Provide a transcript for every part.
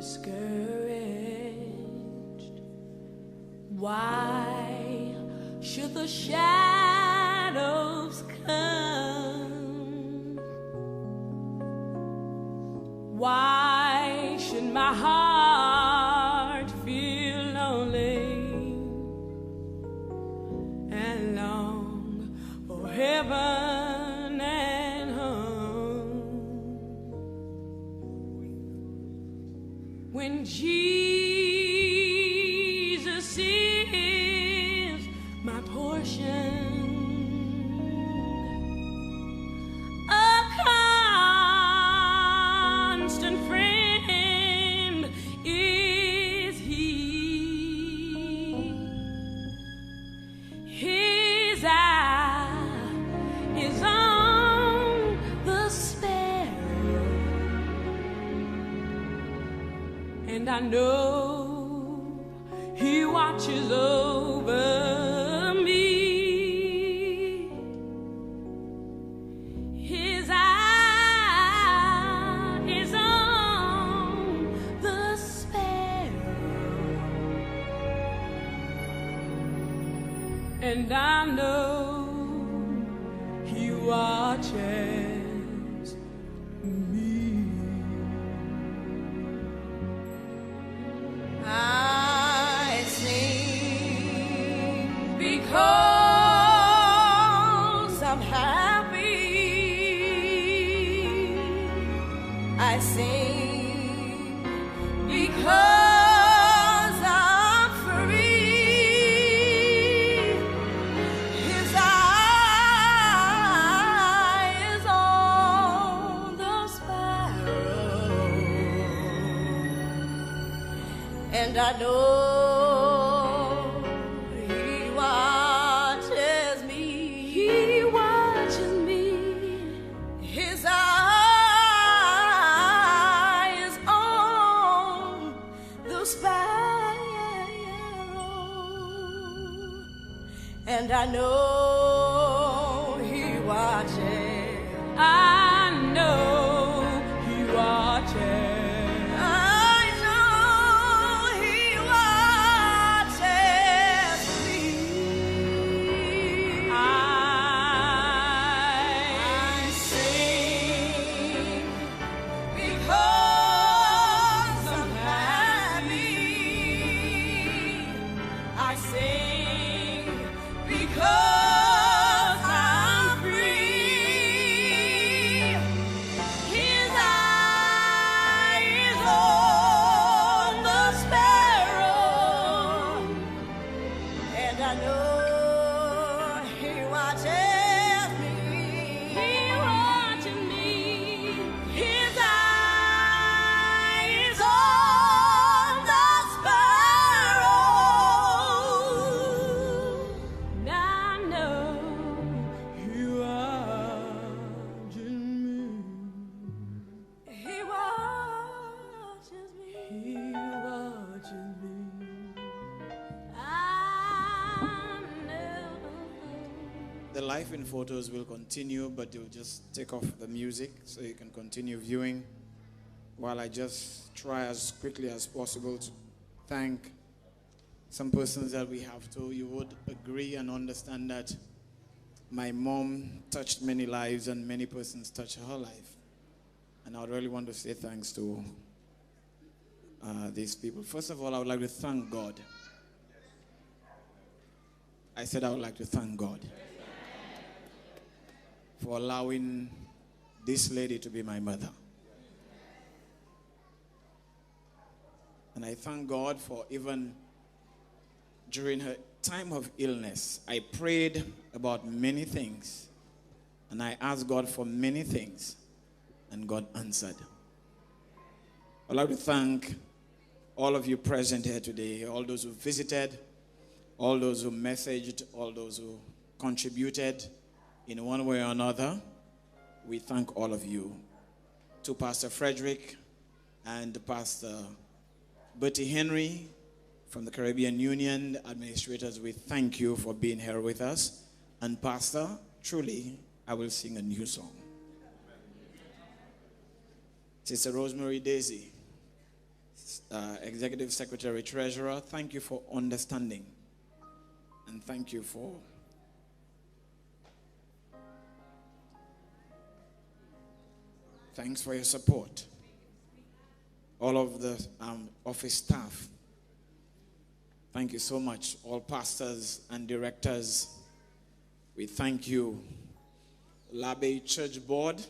discouraged? Why should the shadows come? Why should my heart feel lonely and long for heaven and home? When Jesus is my portion, and I know He watches over me. His eye is on the sparrow, and I know He watches me. I sing because I'm happy. I sing because I'm free. His eye is on the sparrow, and I know He watches me. He watches me. His eye is on the sparrow, and I know He watches. I know He watches. I sing because I'm free. His eye is on the sparrow, and I know He watches me. He watches me. His eye is on the sparrow. The life in photos will continue, but you'll just take off the music so you can continue viewing while I just try as quickly as possible to thank some persons that we have to. You would agree and understand that my mom touched many lives and many persons touched her life. And I really want to say thanks to these people. First of all, I would like to thank God. I said I would like to thank God for allowing this lady to be my mother. And I thank God for even during her time of illness, I prayed about many things and I asked God for many things and God answered. I'd like to thank all of you present here today, all those who visited, all those who messaged, all those who contributed in one way or another. We thank all of you. To Pastor Frederick and Pastor Bertie Henry from the Caribbean Union administrators, we thank you for being here with us. And Pastor, truly, I will sing a new song. Sister Rosemary Daisy, Executive Secretary, Treasurer, thank you for understanding. And thank you for thanks for your support. All of the office staff, thank you so much. All pastors and directors, we thank you. Labe Church Board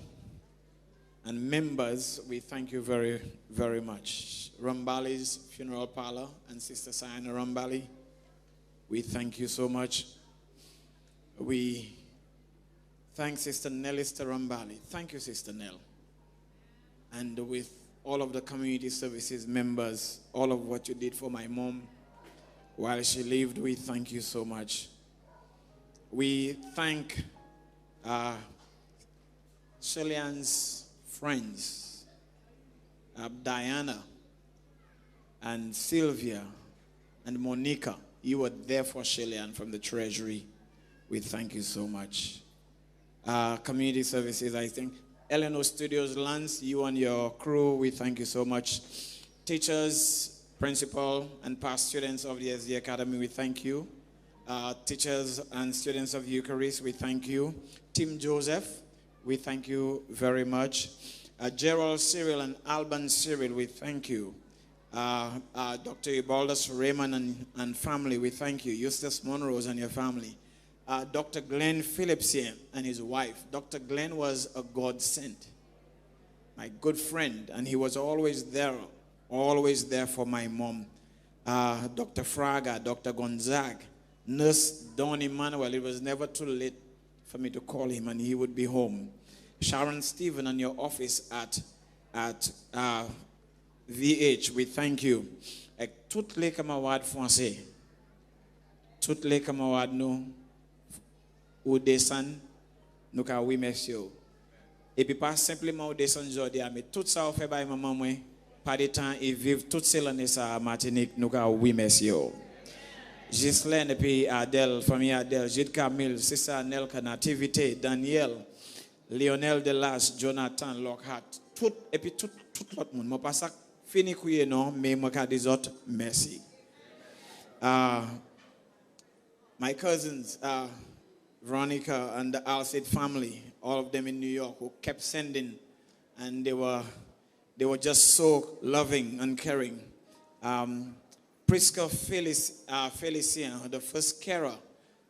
and members, we thank you very, very much. Rambali's Funeral Parlor and Sister Sayana Rambali, we thank you so much. We thank Sister Nelista Rambali. Thank you, Sister Nell. And with all of the community services members, all of what you did for my mom while she lived, we thank you so much. We thank Shellyan's friends, Diana and Sylvia and Monica. You were there for Shellyan from the Treasury. We thank you so much. Community services, I think. Eleanor Studios, Lance, you and your crew, we thank you so much. Teachers, principal, and past students of the SD Academy, we thank you. Teachers and students of Eucharist, we thank you. Tim Joseph, we thank you very much. Gerald Cyril and Alban Cyril, we thank you. Dr. Ibaldus Raymond and family, we thank you. Eustace Monrose and your family. Dr. Glenn Phillips here and his wife. Dr. Glenn was a godsend, my good friend, and he was always there for my mom. Dr. Fraga, Dr. Gonzaga, Nurse Don Emmanuel. It was never too late for me to call him, and he would be home. Sharon Stephen and your office at VH, we thank you. Toutes les camarades français, toutes les camarades nous. Ou descend, nous ka oui monsieur. Et puis pas simplement ou descend aujourd'hui, mais tout ça fait by maman moi, pas de temps et vivre toute cette année ça à Martinique, nous ka oui monsieur. Ghislaine et puis Adèle, famille Adèle, Gilles Camille, c'est ça Nelka, Nativité, Daniel, Lionel Delas, Jonathan, Lockhart, tout et puis tout l'autre monde. Moi pas ça fini couiller non, mais moi ka des autres merci. My cousins, Veronica and the Alcid family, all of them in New York, who kept sending, and they were just so loving and caring. Prisca Felicien, the first carer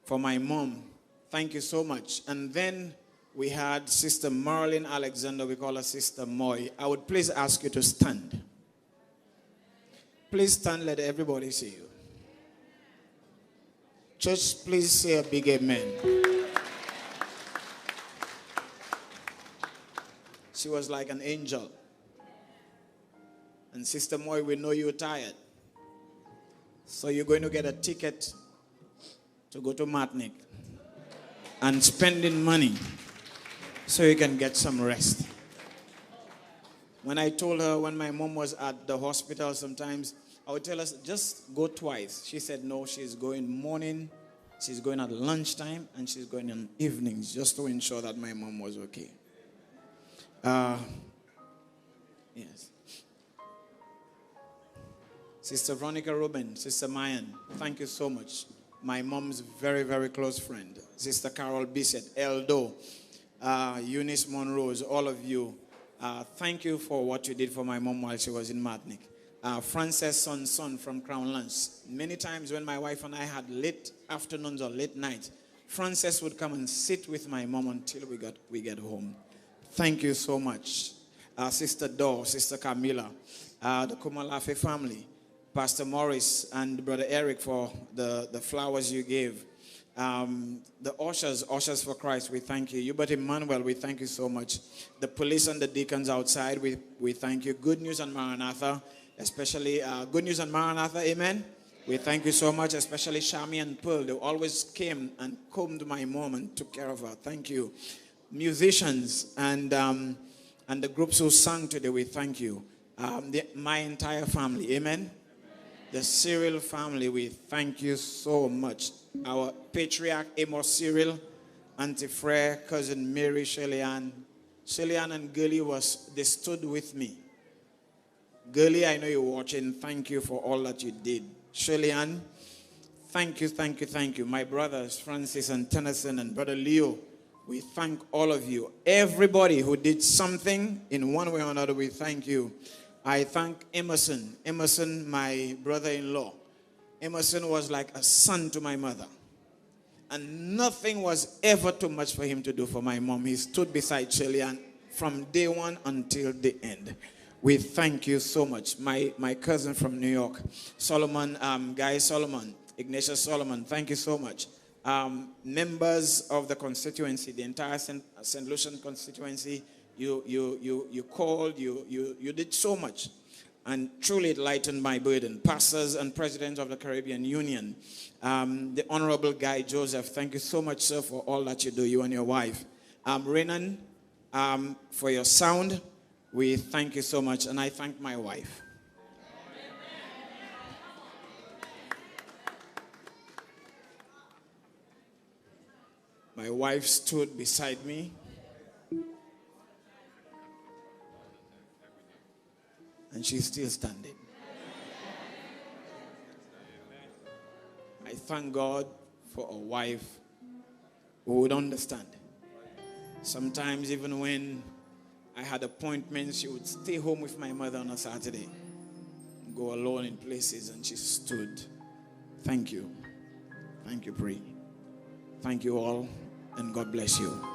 for my mom, thank you so much. And then we had Sister Marilyn Alexander, we call her Sister Moy. I would please ask you to stand. Please stand, let everybody see you. Church, please say a big amen. She was like an angel. And Sister Moy, we know you're tired. So you're going to get a ticket to go to Martinique and spending money so you can get some rest. When I told her when my mom was at the hospital sometimes, I would tell her, just go twice. She said, no, she's going morning, she's going at lunchtime, and she's going in evenings just to ensure that my mom was okay. Yes. Sister Veronica Rubin, Sister Mayan, thank you so much. My mom's very, very close friend. Sister Carol Bissett, Eldo, Eunice Monrose, all of you. Thank you for what you did for my mom while she was in Martinique. Frances Son from Crown Lunch. Many times when my wife and I had late afternoons or late nights, Frances would come and sit with my mom until we get home. Thank you so much. Sister Dor, Sister Camila, the Kumalafe family, Pastor Morris and Brother Eric for the flowers you gave. The ushers for Christ, we thank you. You, but Emmanuel, we thank you so much. The police and the deacons outside, we thank you. Good News and Maranatha, especially Good News and Maranatha, amen. We thank you so much, especially Shami and Pearl. They always came and combed my mom and took care of her. Thank you. Musicians and the groups who sang today, we thank you. My entire family, amen. The Cyril family, we thank you so much. Our patriarch, Amos Cyril, Auntie Frere, cousin Mary, Shellyan and Gully, they stood with me. Girlie, I know you're watching. Thank you for all that you did. Shirley Ann, thank you, thank you, thank you. My brothers, Francis and Tennyson and Brother Leo, we thank all of you. Everybody who did something in one way or another, we thank you. I thank Emerson. Emerson, my brother-in-law. Emerson was like a son to my mother. And nothing was ever too much for him to do for my mom. He stood beside Shirley Ann from day one until the end. We thank you so much. My cousin from New York, Solomon, Guy Solomon, Ignatius Solomon, thank you so much. Members of the constituency, the entire St. Lucian constituency, you called, you did so much. And truly it lightened my burden. Pastors and presidents of the Caribbean Union, the Honorable Guy Joseph, thank you so much, sir, for all that you do, you and your wife. Renan, for your sound, we thank you so much. And I thank my wife. My wife stood beside me. And she's still standing. I thank God for a wife who would understand. Sometimes even when I had appointments, she would stay home with my mother on a Saturday. Go alone in places, and she stood. Thank you. Thank you, Pri. Thank you all, and God bless you.